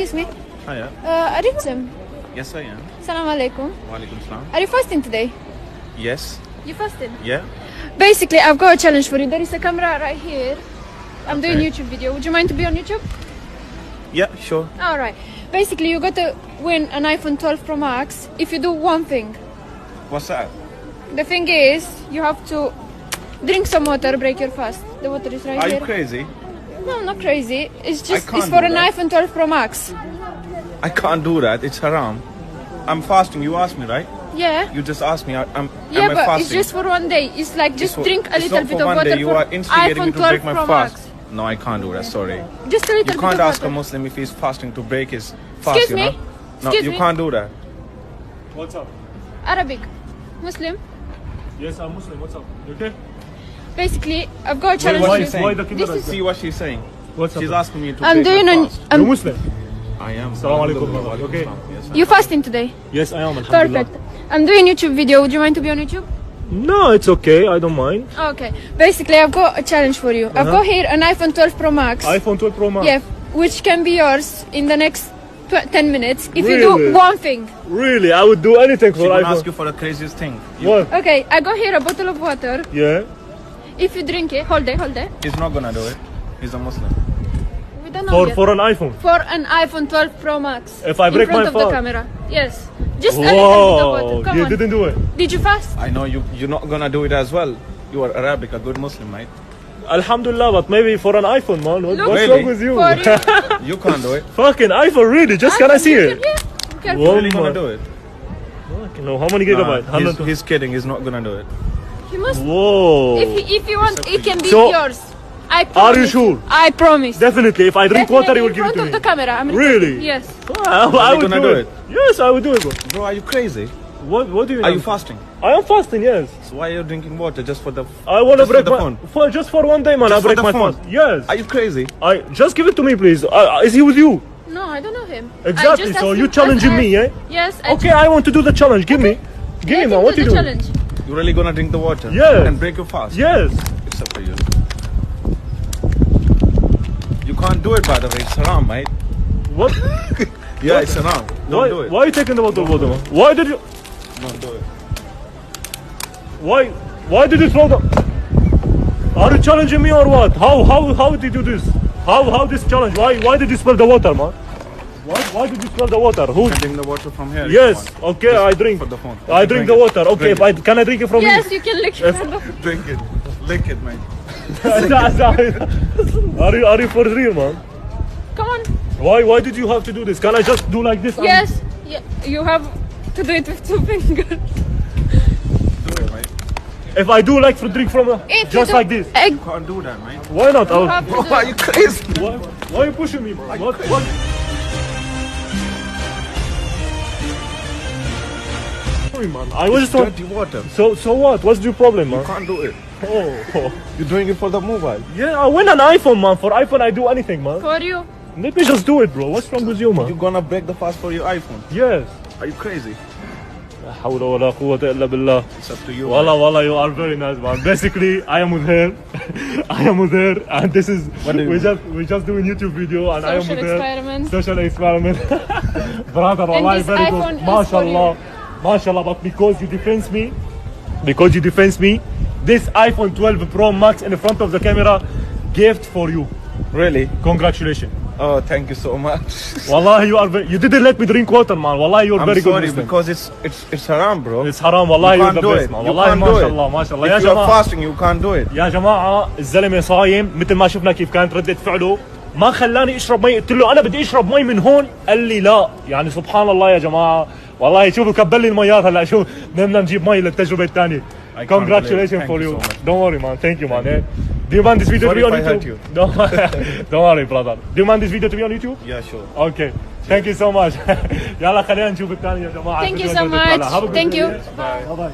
excuse me. Hiya. Are you Muslim? Yes, I am. Salam alaikum. Walaikum salam. Are you fasting today? Yes. You fasting? Yeah. Basically, I've got a challenge for you. There is a camera right here. I'm doing Okay. YouTube video. Would you mind to be on YouTube? Yeah, sure. All right. Basically, you got to win an iPhone 12 Pro Max if you do one thing. What's that? The thing is, you have to drink some water, break your fast. The water is right Are here. you crazy? No, I'm not crazy. It's just can't it's for do an that. iPhone 12 Pro Max. I can't do that. It's haram. I'm fasting. You asked me, right? Yeah. You just asked me. Yeah, am I but fasting? it's just for one day. It's like just for- drink a it's little not bit for of one water day. You for are instigating iPhone me to 12 break my Pro fast. Max. No, I can't do that. Sorry. Just a little You bit can't of ask a water. Muslim if he's fasting to break his fast. Excuse you me? know? No, Excuse you me? can't do that. What's up? Arabic, Muslim. Yes, I'm Muslim. What's up? You okay? Basically, I've got a challenge what for you you. saying? Why the This camera? is- See what she's saying. What's up? She's asking me to I'm break doing my an. fast. You're Muslim? I am. Salam alaikum, Alhamdulillah. brother. Walaikum Okay. salam. Yes, I You am. fasting today? Yes, I am. Alhamdulillah. Perfect. I'm doing YouTube video. Would you mind to be on YouTube? No, it's okay. I don't mind. Okay. Basically, I've got a challenge for you. I've got here an iPhone 12 Pro Max. iPhone 12 Pro Max. Yeah, which can be yours in the next 10 minutes if you Really? do one thing. Really? I would do anything She for gonna iPhone. ask you for the craziest thing. What? Okay, I got here a bottle of water. Yeah. If you drink it, hold it. He's not gonna do it. He's a Muslim. We don't know yet. For an iPhone. For an iPhone 12 Pro Max. If I in break front my of the phone? camera. Yes. Just a little bit of water. Whoa! Come You on. didn't do it. Did you fast? I know you're not gonna do it as well. You are Arabic, a good Muslim, mate. Alhamdulillah, but maybe for an iPhone, man. Look. What's Really? wrong with you? For you. You can't do it. Fucking iPhone, really? Just can I see it? Yeah. Careful. Whoa. Really gonna my- do it? Fucking no. How many Nah, gigabytes? he's, 100. he's kidding. He's not gonna do it. You must. Whoa. If you want, it can be So- yours. I Are promise. you sure? I promise. Definitely. If I drink water, you will in give it front to of me. the camera. I'm Really? Yes. I would gonna do do it. Yes, I would do it, bro. Bro, are you crazy? What do you Are mean? you fasting? I am fasting, yes. So why are you drinking water just for the? I want to Just for break the my phone? for just for one day, man. Just I for break the my phone? fast. Yes. Are you crazy? I just give it to me, please. Is he with you? No, I don't know him. I Exactly. just So asked you him- challenging I- me, yeah? Yes. Okay, I want to do the challenge. Give me, give me, man. What do you the doing? challenge. You really gonna drink the water? Yes. And break your fast? Yes. It's up to you. You can't do it, by the way. It's haram, mate. What? Yeah, it's haram. Don't why? do it. Why are you taking the bottle of water, man? Why did you? Don't do it. Why? Why did you throw the? Are you challenging me or what? How did you do this? How this challenge? Why did you spill the water, man? Why did you spill the water? Who? Drink the water from here. if Yes. you want. Okay, Just I drink. for the phone. I drink the water. Okay, Drink if can I drink it from Yes, you can lick it. Drink it. Lick it, mate. you? Are you for real, man? Come on. Why did you have to do this? Can I just do like this? and- Yes. Yeah. You have to do it with 2 fingers. Do it, mate. If I do like for drink from If just you like do- this, Egg. Can't do that, mate. why not? You have to Bro, do are it. you crazy? Why are you pushing me, man? What? Sorry, man. I was It's just want. dirty water. So what? What's your problem, man? Can't do it. Oh. You're doing it for the mobile. Yeah, I win an iPhone, man. For iPhone, I do anything, man. For you. Let me just do it, bro. What's wrong with you, You're man? gonna break the fast for your iPhone. Yes. Are you crazy? لا حول ولا قوة إلا بالله. It's up to you. Wallah, you are very nice, man. Basically, I am with her. I am with her, and this is What do you we just doing YouTube video, and I am Social with her. experiment. Social experiment. Brother, wallahi, this very iPhone good. is for MashaAllah. MashaAllah, but because you defense me, this iPhone 12 Pro Max in front of the camera, gift for you. Really? Congratulations. Oh, thank you so much. Wallahi, you didn't let me drink water, man. Wallahi, you're I'm very good sorry Muslim. because it's haram, bro. It's haram. Wallahi, You you're can't the do best, it. man. You Wallahi, can't do it. MashaAllah, MashaAllah. يا If you are جماعة fasting, you can't do it. يا جماعة الزلمة صايم مثل ما شفنا كيف كانت ردة فعله ما خلاني اشرب مي قلت له انا بدي اشرب مي من هون قال لي لا يعني سبحان الله يا جماعة والله شوفوا كبل لي الميات هلا شوف بدنا نجيب مي للتجربة الثانية. I can't Congratulations believe it. for Thank you. you so much. Don't worry, man. Thank you, man. Eh? Do you want this video Sorry to be on if I hurt YouTube? you. Don't worry, brother. Do you want this video to be on YouTube? Yeah, sure. Okay. Thank you so much. يلا خلينا نشوف الثاني يا جماعة. Thank you so much. Have a good Thank day. you. Bye. Bye.